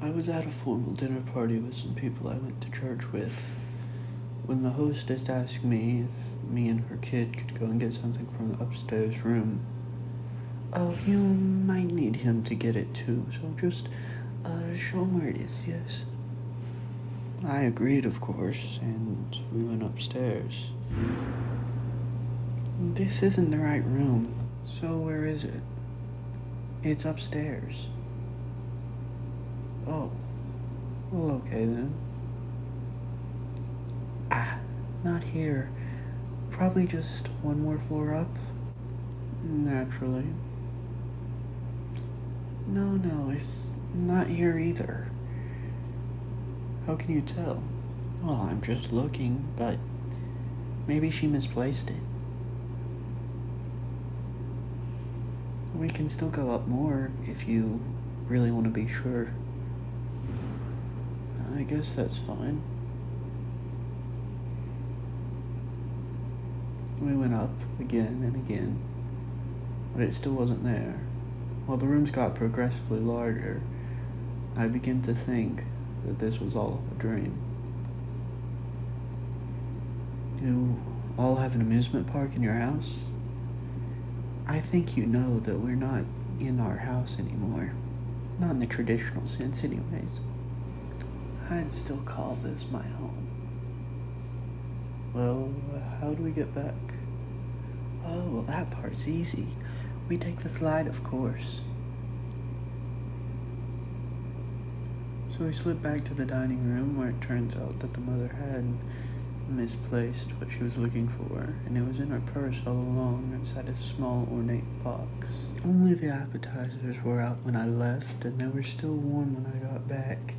I was at a formal dinner party with some people I went to church with when the hostess asked me if me and her kid could go and get something from the upstairs room. Oh, you might need him to get it too, so just show him where it is, yes? I agreed, of course, and we went upstairs. This isn't the right room, so where is it? It's upstairs. Oh, well, okay then. Not here. Probably just one more floor up. Naturally. No, it's not here either. How can you tell? Well, I'm just looking, but maybe she misplaced it. We can still go up more if you really want to be sure. I guess that's fine. We went up again and again, but it still wasn't there. While the rooms got progressively larger, I began to think that this was all a dream. You all have an amusement park in your house? I think you know that we're not in our house anymore. Not in the traditional sense anyways. I'd still call this my home. Well, how do we get back? Oh, well, that part's easy. We take the slide, of course. So we slid back to the dining room, where it turns out that the mother had misplaced what she was looking for, and it was in her purse all along inside a small ornate box. Only the appetizers were out when I left, and they were still warm when I got back.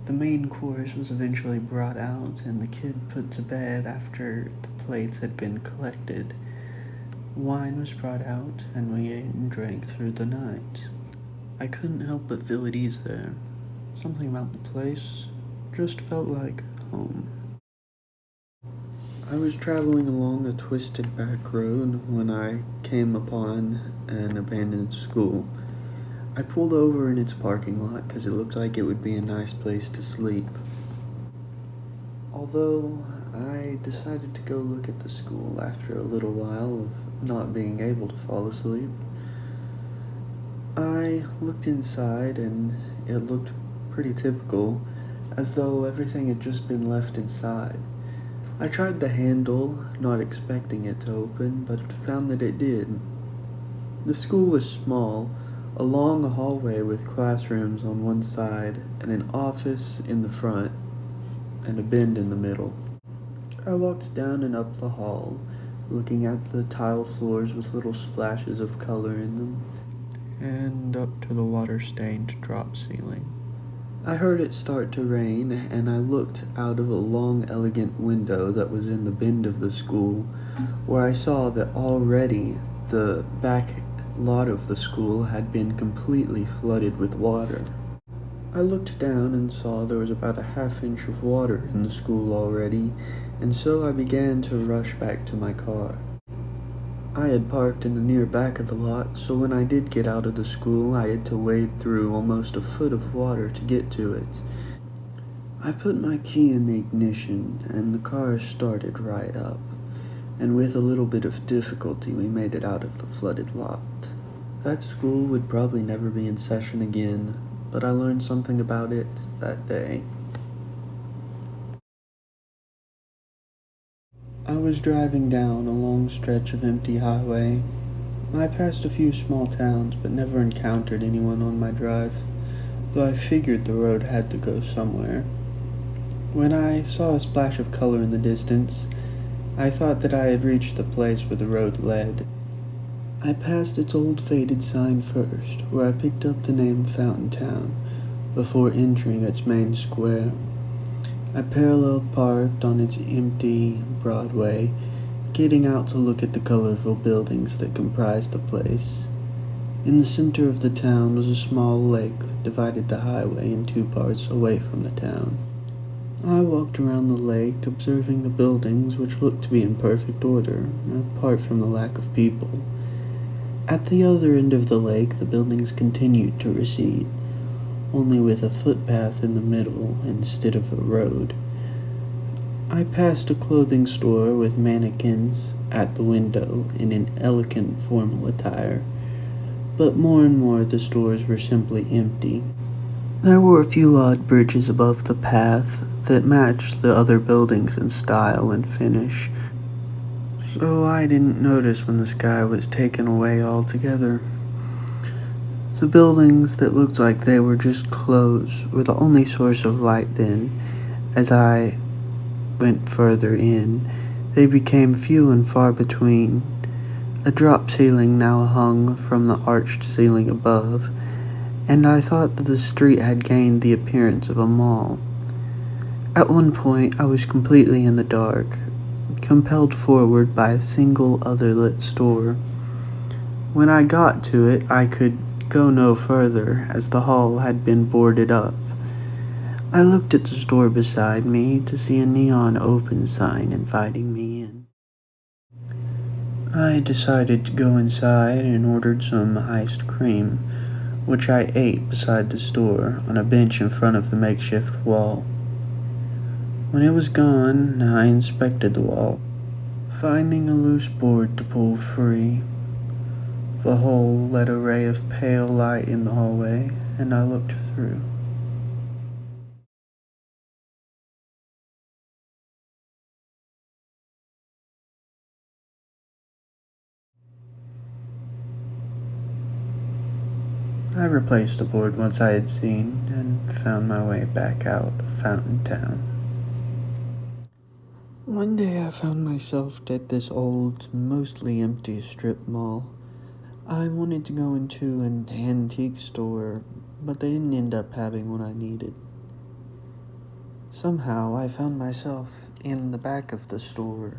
The main course was eventually brought out, and the kid put to bed after the plates had been collected. Wine was brought out, and we ate and drank through the night. I couldn't help but feel at ease there. Something about the place just felt like home. I was traveling along a twisted back road when I came upon an abandoned school. I pulled over in its parking lot because it looked like it would be a nice place to sleep. Although I decided to go look at the school after a little while of not being able to fall asleep. I looked inside and it looked pretty typical, as though everything had just been left inside. I tried the handle, not expecting it to open, but found that it did. The school was small, a long hallway with classrooms on one side and an office in the front and a bend in the middle. I walked down and up the hall, looking at the tile floors with little splashes of color in them, and up to the water-stained drop ceiling. I heard it start to rain, and I looked out of a long, elegant window that was in the bend of the school, where I saw that already the back lot of the school had been completely flooded with water. I looked down and saw there was about a half-inch of water in the school already, and so I began to rush back to my car. I had parked in the near back of the lot, so when I did get out of the school, I had to wade through almost a foot of water to get to it. I put my key in the ignition, and the car started right up, and with a little bit of difficulty, we made it out of the flooded lot. That school would probably never be in session again, but I learned something about it that day. I was driving down a long stretch of empty highway. I passed a few small towns, but never encountered anyone on my drive, though I figured the road had to go somewhere. When I saw a splash of color in the distance, I thought that I had reached the place where the road led. I passed its old faded sign first, where I picked up the name Fountain Town, before entering its main square. I parallel parked on its empty Broadway, getting out to look at the colorful buildings that comprised the place. In the center of the town was a small lake that divided the highway in two parts away from the town. I walked around the lake, observing the buildings, which looked to be in perfect order, apart from the lack of people. At the other end of the lake, the buildings continued to recede. only with a footpath in the middle instead of a road. I passed a clothing store with mannequins at the window in an elegant formal attire, but more and more the stores were simply empty. There were a few odd bridges above the path that matched the other buildings in style and finish, so I didn't notice when the sky was taken away altogether. The buildings that looked like they were just closed were the only source of light then. As I went further in, they became few and far between. A drop ceiling now hung from the arched ceiling above, and I thought that the street had gained the appearance of a mall. At one point, I was completely in the dark, compelled forward by a single other lit store. When I got to it, I could go no further, as the hall had been boarded up. I looked at the store beside me to see a neon open sign inviting me in. I decided to go inside and ordered some iced cream, which I ate beside the store on a bench in front of the makeshift wall. When it was gone, I inspected the wall, finding a loose board to pull free. The hole let a ray of pale light in the hallway, and I looked through. I replaced the board once I had seen, and found my way back out of Fountain Town. One day I found myself at this old, mostly empty strip mall. I wanted to go into an antique store, but they didn't end up having what I needed. Somehow I found myself in the back of the store,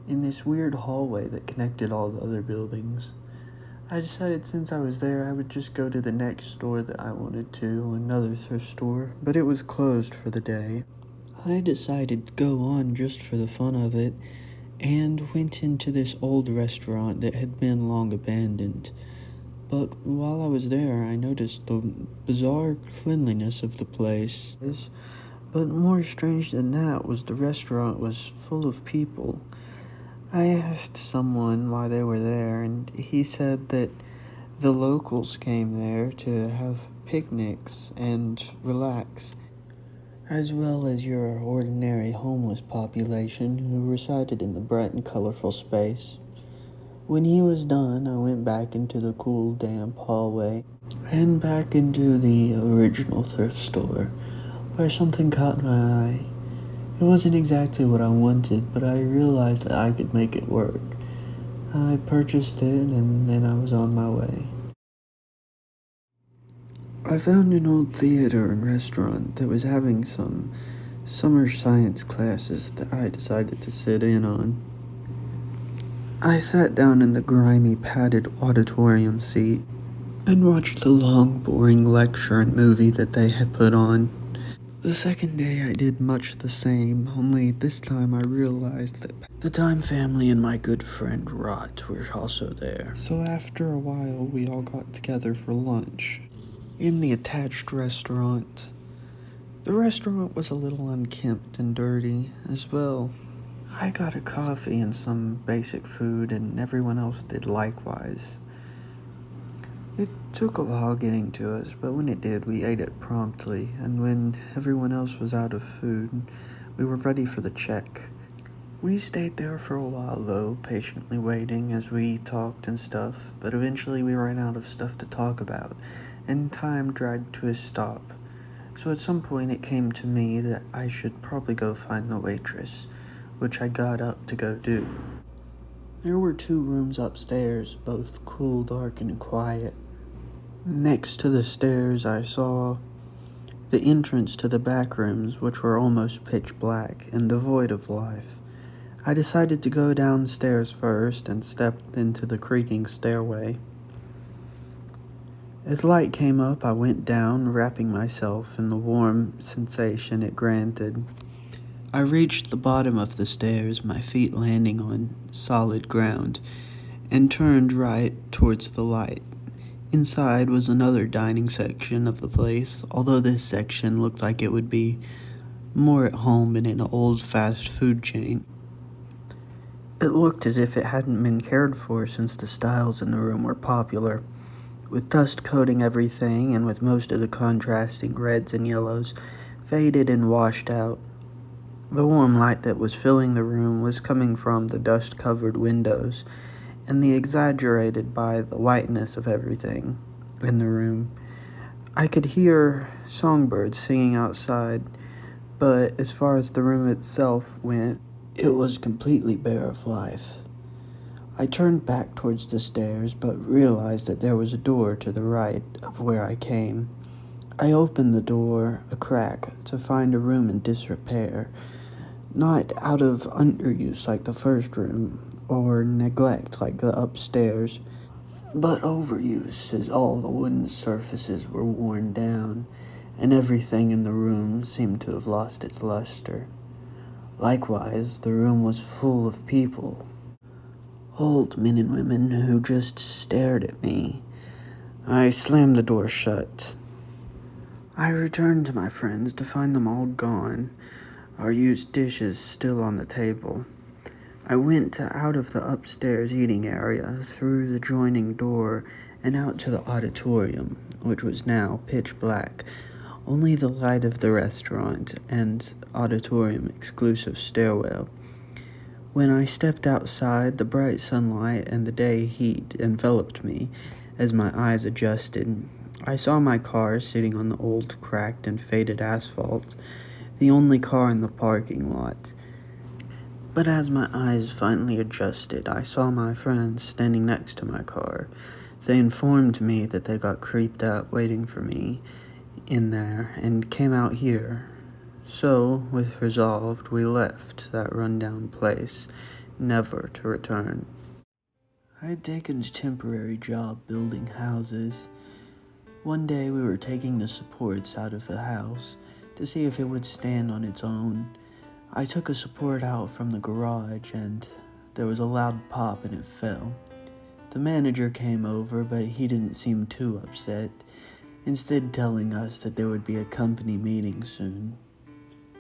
in this weird hallway that connected all the other buildings. I decided since I was there, I would just go to the next store that I wanted to, another thrift store, but it was closed for the day. I decided to go on just for the fun of it, and went into this old restaurant that had been long abandoned. But while I was there, I noticed the bizarre cleanliness of the place. But more strange than that was the restaurant was full of people. I asked someone why they were there, and he said that the locals came there to have picnics and relax, as well as your ordinary homeless population who resided in the bright and colorful space. When he was done, I went back into the cool, damp hallway and back into the original thrift store, where something caught my eye. It wasn't exactly what I wanted, but I realized that I could make it work. I purchased it, and then I was on my way. I found an old theater and restaurant that was having some summer science classes that I decided to sit in on. I sat down in the grimy, padded auditorium seat and watched the long, boring lecture and movie that they had put on. The second day I did much the same, only this time I realized that the Time family and my good friend Rot were also there. So after a while, we all got together for lunch in the attached restaurant. The restaurant was a little unkempt and dirty as well. I got a coffee and some basic food, and everyone else did likewise. It took a while getting to us, but when it did, we ate it promptly, and when everyone else was out of food, we were ready for the check. We stayed there for a while, though, patiently waiting as we talked and stuff, but eventually we ran out of stuff to talk about, and time dragged to a stop. So at some point it came to me that I should probably go find the waitress, which I got up to go do. There were 2 rooms upstairs, both cool, dark, and quiet. Next to the stairs, I saw the entrance to the back rooms, which were almost pitch black and devoid of life. I decided to go downstairs first and stepped into the creaking stairway. As light came up, I went down, wrapping myself in the warm sensation it granted. I reached the bottom of the stairs, my feet landing on solid ground, and turned right towards the light. Inside was another dining section of the place, although this section looked like it would be more at home in an old fast food chain. It looked as if it hadn't been cared for since the styles in the room were popular, with dust coating everything and with most of the contrasting reds and yellows faded and washed out. The warm light that was filling the room was coming from the dust-covered windows, and the exaggerated by the whiteness of everything in the room. I could hear songbirds singing outside, but as far as the room itself went, it was completely bare of life. I turned back towards the stairs, but realized that there was a door to the right of where I came. I opened the door a crack to find a room in disrepair, not out of underuse like the first room, or neglect like the upstairs, but overuse as all the wooden surfaces were worn down, and everything in the room seemed to have lost its luster. Likewise, the room was full of people, old men and women who just stared at me. I slammed the door shut. I returned to my friends to find them all gone, our used dishes still on the table. I went out of the upstairs eating area, through the joining door, and out to the auditorium, which was now pitch black. Only the light of the restaurant and auditorium exclusive stairwell. When I stepped outside, the bright sunlight and the day heat enveloped me as my eyes adjusted. I saw my car sitting on the old, cracked, and faded asphalt, the only car in the parking lot. But as my eyes finally adjusted, I saw my friends standing next to my car. They informed me that they got creeped out waiting for me in there and came out here. So, with resolve, we left that rundown place, never to return. I had taken a temporary job building houses. One day we were taking the supports out of the house to see if it would stand on its own. I took a support out from the garage and there was a loud pop and it fell. The manager came over, but he didn't seem too upset, instead telling us that there would be a company meeting soon.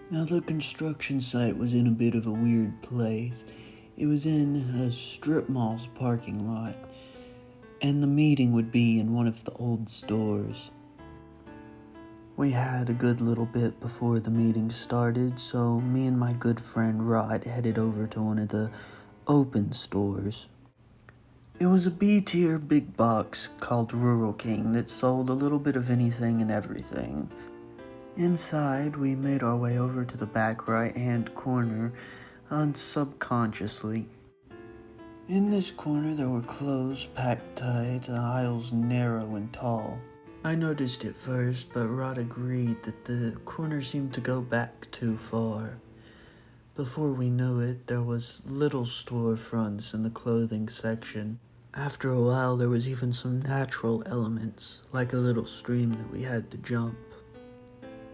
Now the construction site was in a bit of a weird place. It was in a strip mall's parking lot, and the meeting would be in one of the old stores. We had a good little bit before the meeting started, so me and my good friend Rod headed over to one of the open stores. It was a B-tier big box called Rural King that sold a little bit of anything and everything. Inside, we made our way over to the back right-hand corner, subconsciously. In this corner, there were clothes packed tight, the aisles narrow and tall. I noticed it first, but Rod agreed that the corner seemed to go back too far. Before we knew it, there was little storefronts in the clothing section. After a while, there was even some natural elements, like a little stream that we had to jump.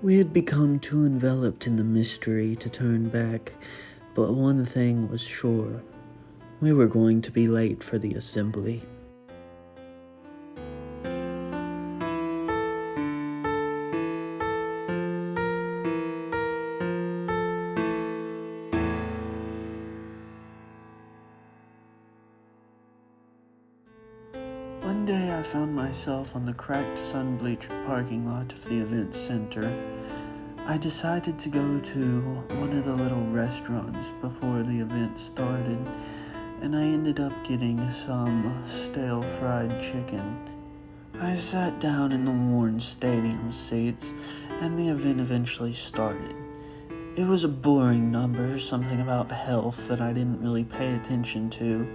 We had become too enveloped in the mystery to turn back, but one thing was sure. We were going to be late for the assembly. One day I found myself on the cracked sun-bleached parking lot of the event center. I decided to go to one of the little restaurants before the event started, and I ended up getting some stale fried chicken. I sat down in the worn stadium seats, and the event eventually started. It was a boring number, something about health that I didn't really pay attention to,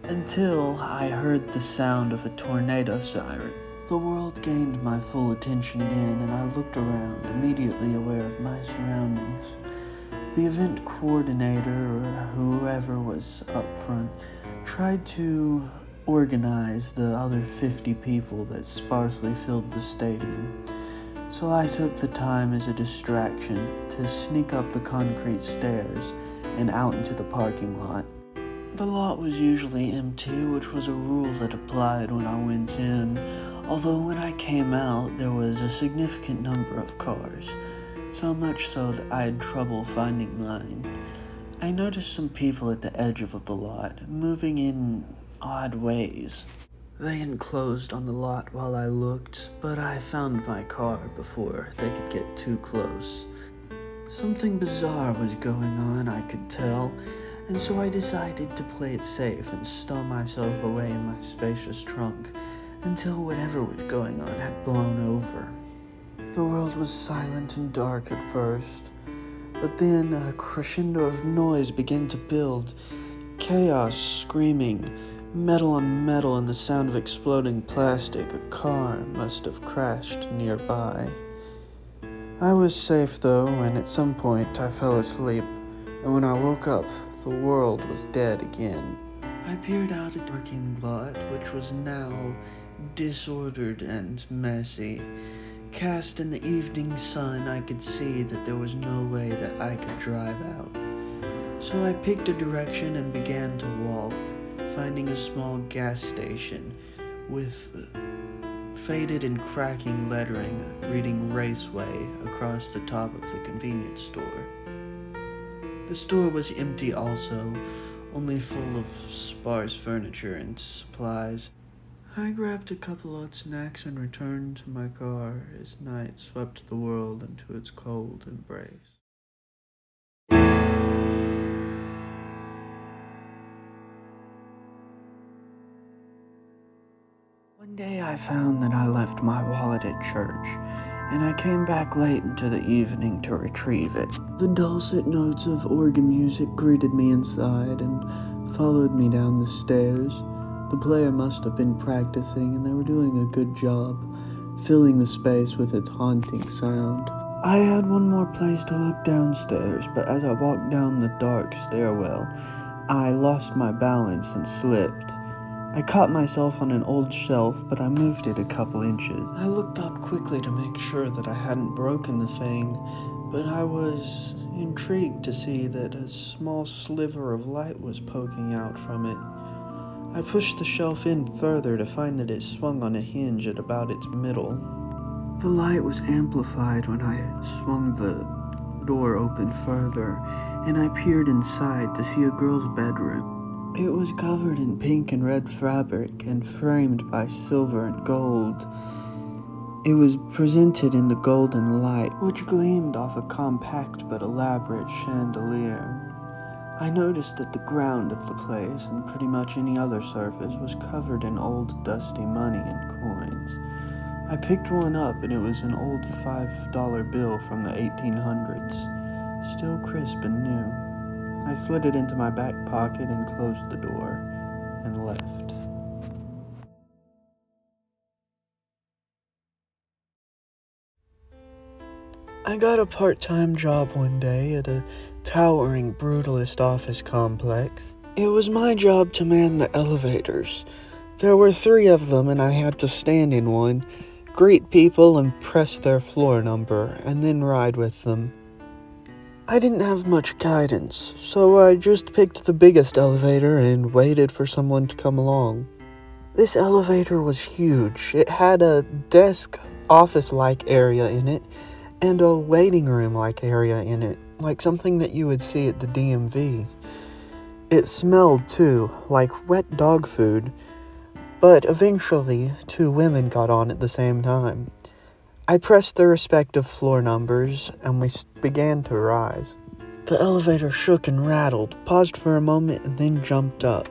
until I heard the sound of a tornado siren. The world gained my full attention again, and I looked around, immediately aware of my surroundings. The event coordinator, or whoever was up front, tried to organize the other 50 people that sparsely filled the stadium. So I took the time as a distraction to sneak up the concrete stairs and out into the parking lot. The lot was usually empty, which was a rule that applied when I went in, although when I came out there was a significant number of cars, so much so that I had trouble finding mine. I noticed some people at the edge of the lot, moving in odd ways. They enclosed on the lot while I looked, but I found my car before they could get too close. Something bizarre was going on, I could tell, and so I decided to play it safe and stow myself away in my spacious trunk until whatever was going on had blown over. The world was silent and dark at first, but then a crescendo of noise began to build. Chaos, screaming, metal on metal, and the sound of exploding plastic. A car must have crashed nearby. I was safe though, and at some point I fell asleep, and when I woke up, the world was dead again. I peered out at the parking lot, which was now disordered and messy. Cast in the evening sun, I could see that there was no way that I could drive out. So I picked a direction and began to walk, finding a small gas station with faded and cracking lettering reading Raceway across the top of the convenience store. The store was empty also, only full of sparse furniture and supplies. I grabbed a couple odd snacks and returned to my car as night swept the world into its cold embrace. One day I found that I left my wallet at church, and I came back late into the evening to retrieve it. The dulcet notes of organ music greeted me inside and followed me down the stairs. The player must have been practicing, and they were doing a good job, filling the space with its haunting sound. I had one more place to look downstairs, but as I walked down the dark stairwell, I lost my balance and slipped. I caught myself on an old shelf, but I moved it a couple inches. I looked up quickly to make sure that I hadn't broken the thing, but I was intrigued to see that a small sliver of light was poking out from it. I pushed the shelf in further to find that it swung on a hinge at about its middle. The light was amplified when I swung the door open further, and I peered inside to see a girl's bedroom. It was covered in pink and red fabric and framed by silver and gold. It was presented in the golden light, which gleamed off a compact but elaborate chandelier. I noticed that the ground of the place, and pretty much any other surface, was covered in old dusty money and coins. I picked one up, and it was an old $5 bill from the 1800s, still crisp and new. I slid it into my back pocket and closed the door, and left. I got a part-time job one day at a towering brutalist office complex. It was my job to man the elevators. There were 3 of them, and I had to stand in one, greet people and press their floor number, and then ride with them. I didn't have much guidance, so I just picked the biggest elevator and waited for someone to come along. This elevator was huge. It had a desk office-like area in it, and a waiting room-like area in it, like something that you would see at the DMV. It smelled, too, like wet dog food, but eventually 2 women got on at the same time. I pressed their respective floor numbers, and we began to rise. The elevator shook and rattled, paused for a moment, and then jumped up.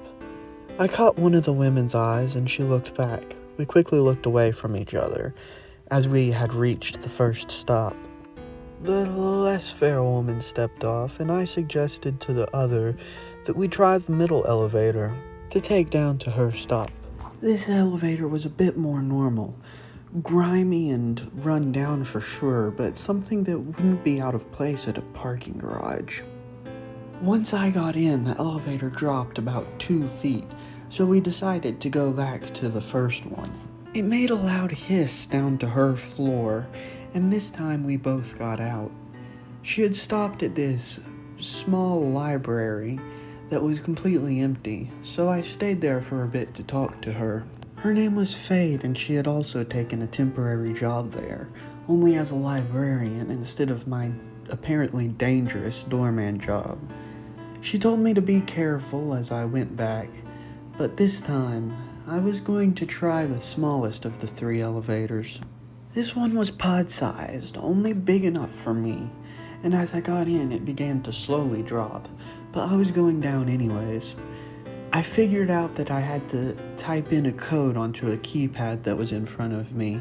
I caught one of the women's eyes, and she looked back. We quickly looked away from each other, as we had reached the first stop. The less fair woman stepped off, and I suggested to the other that we try the middle elevator to take down to her stop. This elevator was a bit more normal, grimy and run down for sure, but something that wouldn't be out of place at a parking garage. Once I got in, the elevator dropped about 2 feet, so we decided to go back to the first one. It made a loud hiss down to her floor, and this time we both got out. She had stopped at this small library that was completely empty, so I stayed there for a bit to talk to her. Her name was Fade, and she had also taken a temporary job there, only as a librarian instead of my apparently dangerous doorman job. She told me to be careful as I went back, but this time I was going to try the smallest of the 3 elevators. This one was pod-sized, only big enough for me, and as I got in it began to slowly drop, but I was going down anyways. I figured out that I had to type in a code onto a keypad that was in front of me,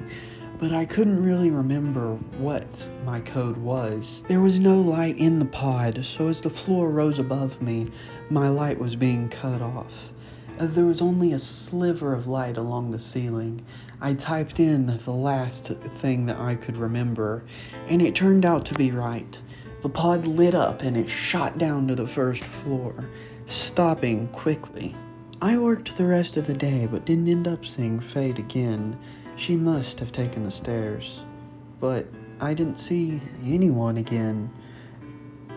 but I couldn't really remember what my code was. There was no light in the pod, so as the floor rose above me, my light was being cut off. As there was only a sliver of light along the ceiling, I typed in the last thing that I could remember, and it turned out to be right. The pod lit up and it shot down to the first floor, stopping quickly. I worked the rest of the day but didn't end up seeing Fade again. She must have taken the stairs. But I didn't see anyone again,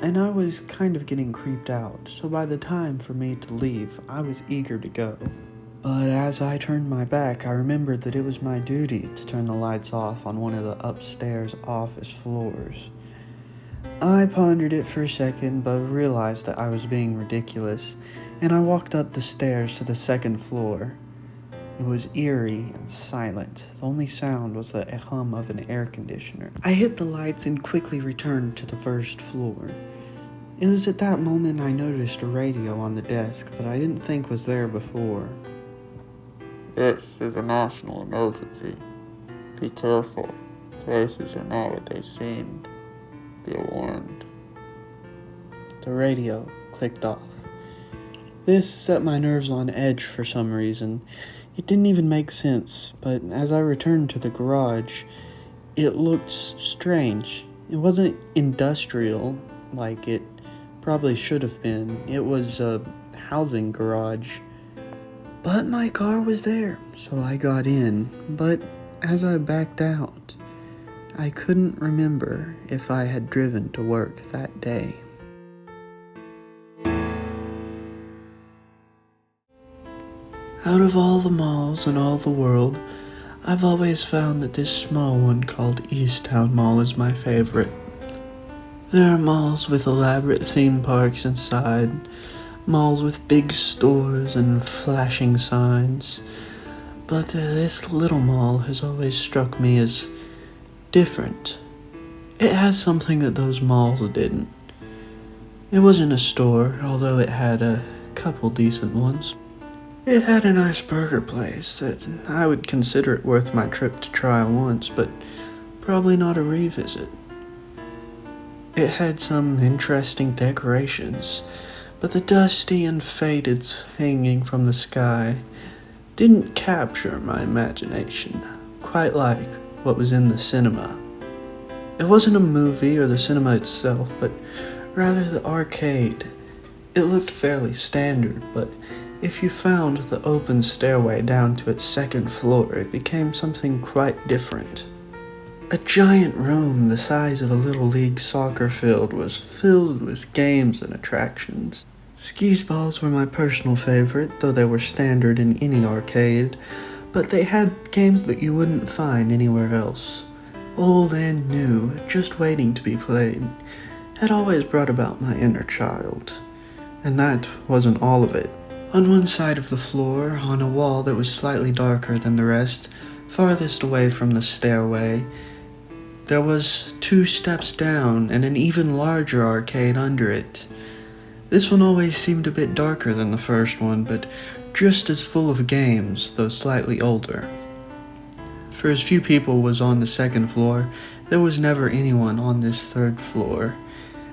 and I was kind of getting creeped out, so by the time for me to leave, I was eager to go. But as I turned my back, I remembered that it was my duty to turn the lights off on one of the upstairs office floors. I pondered it for a second, but realized that I was being ridiculous, and I walked up the stairs to the second floor. It was eerie and silent. The only sound was the hum of an air conditioner. I hit the lights and quickly returned to the first floor. It was at that moment I noticed a radio on the desk that I didn't think was there before. This is a national emergency. Be careful. Places are not what they seem. Be warned. The radio clicked off. This set my nerves on edge for some reason. It didn't even make sense, but as I returned to the garage, it looked strange. It wasn't industrial like it probably should have been. It was a housing garage. But my car was there, so I got in. But as I backed out, I couldn't remember if I had driven to work that day. Out of all the malls in all the world, I've always found that this small one called Easttown Mall is my favorite. There are malls with elaborate theme parks inside, malls with big stores and flashing signs, but this little mall has always struck me as different. It has something that those malls didn't. It wasn't a store, although it had a couple decent ones. It had a nice burger place that I would consider it worth my trip to try once, but probably not a revisit. It had some interesting decorations, but the dusty and faded hanging from the sky didn't capture my imagination, quite like what was in the cinema. It wasn't a movie or the cinema itself, but rather the arcade. It looked fairly standard, but if you found the open stairway down to its second floor, it became something quite different. A giant room the size of a little league soccer field was filled with games and attractions. Skee balls were my personal favorite, though they were standard in any arcade, but they had games that you wouldn't find anywhere else. Old and new, just waiting to be played, had always brought about my inner child. And that wasn't all of it. On one side of the floor, on a wall that was slightly darker than the rest, farthest away from the stairway, there was 2 steps down and an even larger arcade under it. This one always seemed a bit darker than the first one, but just as full of games, though slightly older. For as few people was on the second floor, there was never anyone on this third floor,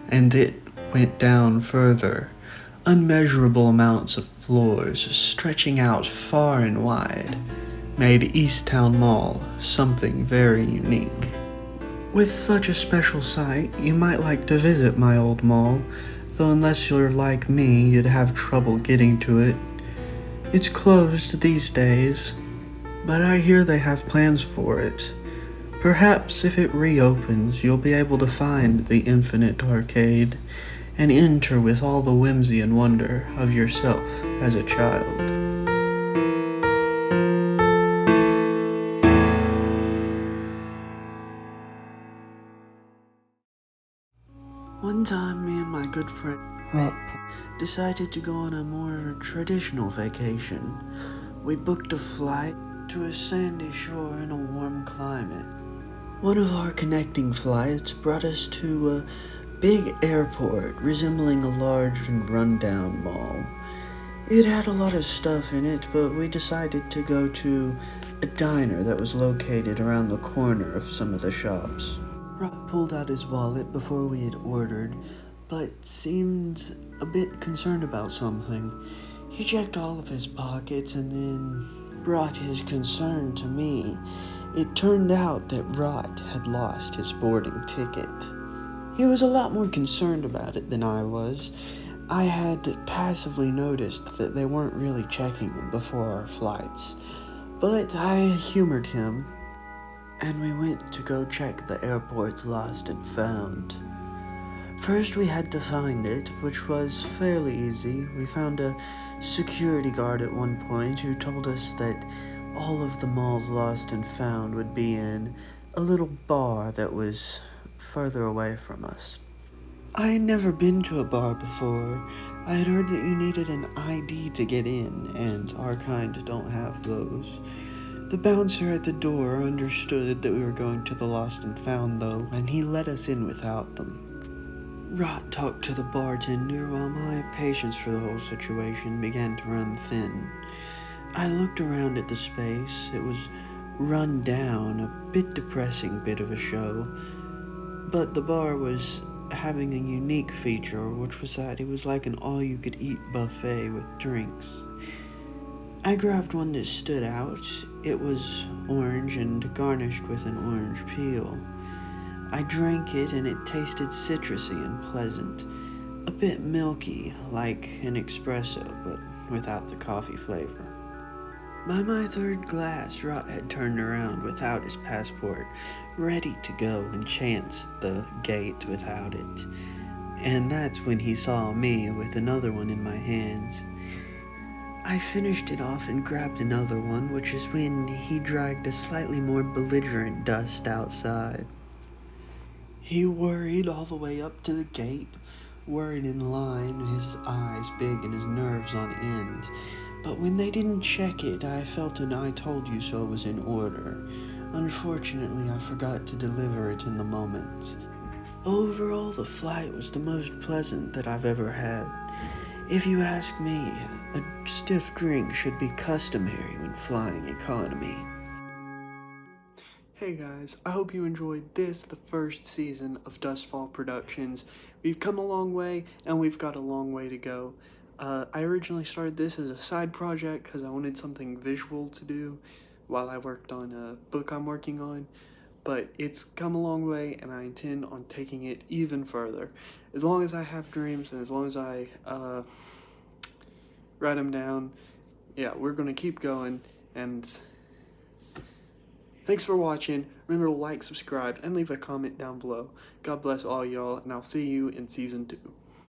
and it went down further. Unmeasurable amounts of floors stretching out far and wide made Easttown Mall something very unique. With such a special sight, you might like to visit my old mall, though unless you're like me, you'd have trouble getting to it. It's closed these days, but I hear they have plans for it. Perhaps if it reopens, you'll be able to find the infinite arcade and enter with all the whimsy and wonder of yourself as a child. One time, me and my good friend decided to go on a more traditional vacation. We booked a flight to a sandy shore in a warm climate. One of our connecting flights brought us to a big airport resembling a large and rundown mall. It had a lot of stuff in it, but we decided to go to a diner that was located around the corner of some of the shops. Rob pulled out his wallet before we had ordered, but seemed a bit concerned about something. He checked all of his pockets and then brought his concern to me. It turned out that Rot had lost his boarding ticket. He was a lot more concerned about it than I was. I had passively noticed that they weren't really checking them before our flights, but I humored him, and we went to go check the airport's lost and found. First, we had to find it, which was fairly easy. We found a security guard at one point who told us that all of the mall's lost and found would be in a little bar that was further away from us. I had never been to a bar before. I had heard that you needed an ID to get in, and our kind don't have those. The bouncer at the door understood that we were going to the lost and found, though, and he let us in without them. Rot talked to the bartender while my patience for the whole situation began to run thin. I looked around at the space. It was run down, a bit depressing bit of a show, but the bar was having a unique feature, which was that it was like an all-you-could-eat buffet with drinks. I grabbed one that stood out. It was orange and garnished with an orange peel. I drank it and it tasted citrusy and pleasant, a bit milky, like an espresso, but without the coffee flavor. By my third glass, Rot had turned around without his passport, ready to go and chance the gate without it. And that's when he saw me with another one in my hands. I finished it off and grabbed another one, which is when he dragged a slightly more belligerent Dust outside. He worried all the way up to the gate, worried in line, his eyes big and his nerves on end. But when they didn't check it, I felt an I told you so was in order. Unfortunately, I forgot to deliver it in the moment. Overall, the flight was the most pleasant that I've ever had. If you ask me, a stiff drink should be customary when flying economy. Hey guys, I hope you enjoyed this, the first season of Dustfall Productions. We've come a long way, and we've got a long way to go. I originally started this as a side project because I wanted something visual to do while I worked on a book I'm working on, but it's come a long way, and I intend on taking it even further. As long as I have dreams, and as long as I write them down, yeah, we're going to keep going, and thanks for watching. Remember to like, subscribe, and leave a comment down below. God bless all y'all, and I'll see you in Season 2.